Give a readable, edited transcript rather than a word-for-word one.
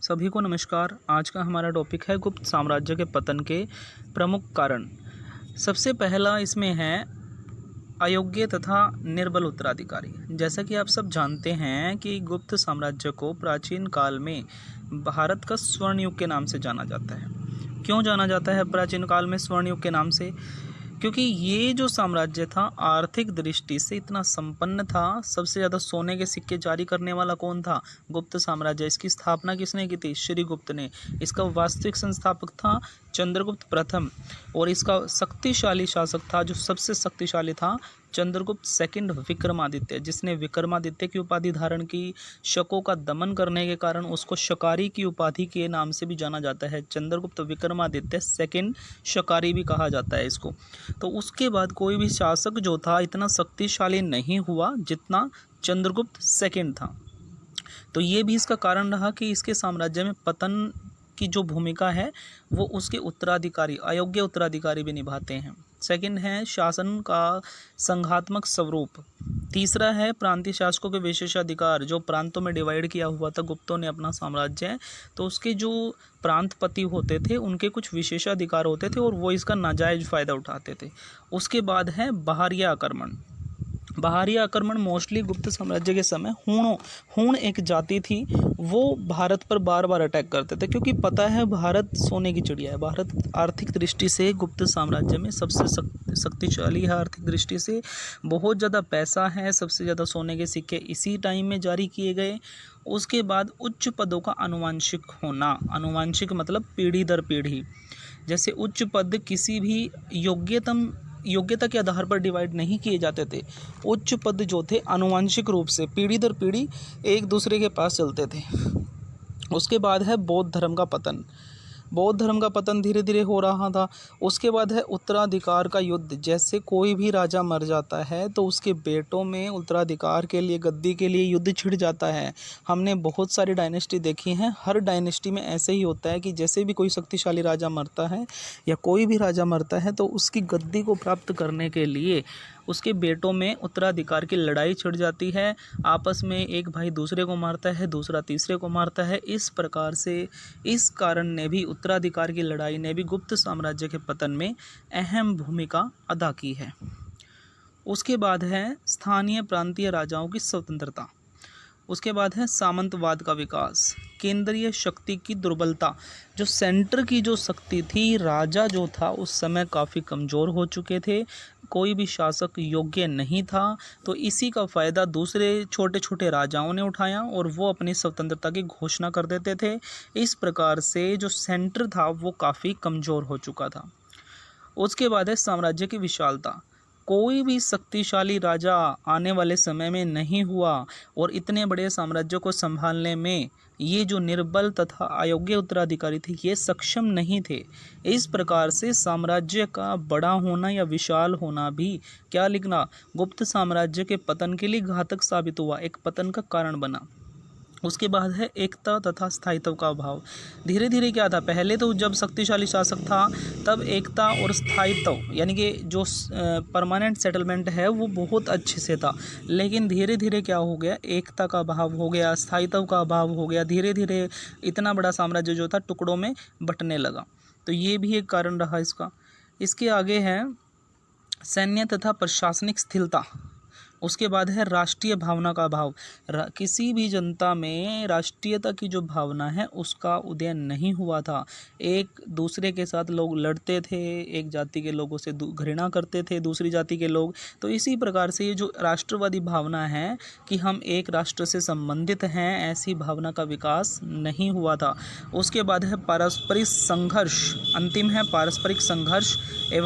सभी को नमस्कार। आज का हमारा टॉपिक है गुप्त साम्राज्य के पतन के प्रमुख कारण। सबसे पहला इसमें है अयोग्य तथा निर्बल उत्तराधिकारी। जैसा कि आप सब जानते हैं कि गुप्त साम्राज्य को प्राचीन काल में भारत का स्वर्ण युग के नाम से जाना जाता है। क्यों जाना जाता है प्राचीन काल में स्वर्ण युग के नाम से? क्योंकि ये जो साम्राज्य था आर्थिक दृष्टि से इतना संपन्न था। सबसे ज़्यादा सोने के सिक्के जारी करने वाला कौन था? गुप्त साम्राज्य। इसकी स्थापना किसने की थी? श्रीगुप्त ने। इसका वास्तविक संस्थापक था चंद्रगुप्त प्रथम, और इसका शक्तिशाली शासक था, जो सबसे शक्तिशाली था, चंद्रगुप्त सेकंड विक्रमादित्य, जिसने विक्रमादित्य की उपाधि धारण की। शकों का दमन करने के कारण उसको शकारी की उपाधि के नाम से भी जाना जाता है। चंद्रगुप्त विक्रमादित्य सेकंड शकारी भी कहा जाता है इसको। तो उसके बाद कोई भी शासक जो था इतना शक्तिशाली नहीं हुआ जितना चंद्रगुप्त सेकंड था। तो ये भी इसका कारण रहा कि इसके साम्राज्य में पतन की जो भूमिका है वो उसके उत्तराधिकारी, अयोग्य उत्तराधिकारी भी निभाते हैं। सेकंड है शासन का संघात्मक स्वरूप। तीसरा है प्रांतीय शासकों के विशेषाधिकार। जो प्रांतों में डिवाइड किया हुआ था गुप्तों ने अपना साम्राज्य, तो उसके जो प्रांतपति होते थे उनके कुछ विशेषाधिकार होते थे और वो इसका नाजायज फ़ायदा उठाते थे। उसके बाद है बाहरी आक्रमण। बाहरी आक्रमण मोस्टली गुप्त साम्राज्य के समय हूण एक जाति थी, वो भारत पर बार बार अटैक करते थे, क्योंकि पता है भारत सोने की चिड़िया है। भारत आर्थिक दृष्टि से गुप्त साम्राज्य में सबसे शक्तिशाली है। आर्थिक दृष्टि से बहुत ज़्यादा पैसा है, सबसे ज़्यादा सोने के सिक्के इसी टाइम में जारी किए गए। उसके बाद उच्च पदों का आनुवंशिक होना। आनुवंशिक मतलब पीढ़ी दर पीढ़ी। जैसे उच्च पद किसी भी योग्यता के आधार पर डिवाइड नहीं किए जाते थे। उच्च पद जो थे आनुवंशिक रूप से पीढ़ी दर पीढ़ी एक दूसरे के पास चलते थे। उसके बाद है बौद्ध धर्म का पतन। बौद्ध धर्म का पतन धीरे धीरे हो रहा था। उसके बाद है उत्तराधिकार का युद्ध। जैसे कोई भी राजा मर जाता है तो उसके बेटों में उत्तराधिकार के लिए, गद्दी के लिए युद्ध छिड़ जाता है। हमने बहुत सारी डायनेस्टी देखी हैं। हर डायनेस्टी में ऐसे ही होता है कि जैसे भी कोई शक्तिशाली राजा मरता है या कोई भी राजा मरता है तो उसकी गद्दी को प्राप्त करने के लिए उसके बेटों में उत्तराधिकार की लड़ाई छिड़ जाती है। आपस में एक भाई दूसरे को मारता है, दूसरा तीसरे को मारता है। इस प्रकार से इस कारण ने भी, उत्तराधिकार की लड़ाई ने भी गुप्त साम्राज्य के पतन में अहम भूमिका अदा की है। उसके बाद है स्थानीय प्रांतीय राजाओं की स्वतंत्रता। उसके बाद है सामंतवाद का विकास। केंद्रीय शक्ति की दुर्बलता। जो सेंटर की जो शक्ति थी, राजा जो था उस समय काफ़ी कमज़ोर हो चुके थे, कोई भी शासक योग्य नहीं था। तो इसी का फ़ायदा दूसरे छोटे छोटे राजाओं ने उठाया और वो अपनी स्वतंत्रता की घोषणा कर देते थे। इस प्रकार से जो सेंटर था वो काफ़ी कमज़ोर हो चुका था। उसके बाद है साम्राज्य की विशालता। कोई भी शक्तिशाली राजा आने वाले समय में नहीं हुआ और इतने बड़े साम्राज्य को संभालने में ये जो निर्बल तथा अयोग्य उत्तराधिकारी थे ये सक्षम नहीं थे। इस प्रकार से साम्राज्य का बड़ा होना या विशाल होना भी क्या लिखना, गुप्त साम्राज्य के पतन के लिए घातक साबित हुआ, एक पतन का कारण बना। उसके बाद है एकता तथा स्थायित्व का अभाव। धीरे धीरे क्या था, पहले तो जब शक्तिशाली शासक था तब एकता और स्थायित्व यानी कि जो परमानेंट सेटलमेंट है वो बहुत अच्छे से था। लेकिन धीरे धीरे क्या हो गया, एकता का अभाव हो गया, स्थायित्व का अभाव हो गया। धीरे धीरे इतना बड़ा साम्राज्य जो था टुकड़ों में बंटने लगा। तो ये भी एक कारण रहा इसका। इसके आगे है सैन्य तथा प्रशासनिक स्थिरता। उसके बाद है राष्ट्रीय भावना का अभाव। किसी भी जनता में राष्ट्रीयता की जो भावना है उसका उदय नहीं हुआ था। एक दूसरे के साथ लोग लड़ते थे, एक जाति के लोगों से घृणा करते थे दूसरी जाति के लोग। तो इसी प्रकार से ये जो राष्ट्रवादी भावना है कि हम एक राष्ट्र से संबंधित हैं, ऐसी भावना का विकास नहीं हुआ था। उसके बाद है पारस्परिक संघर्ष। अंतिम है पारस्परिक संघर्ष एवं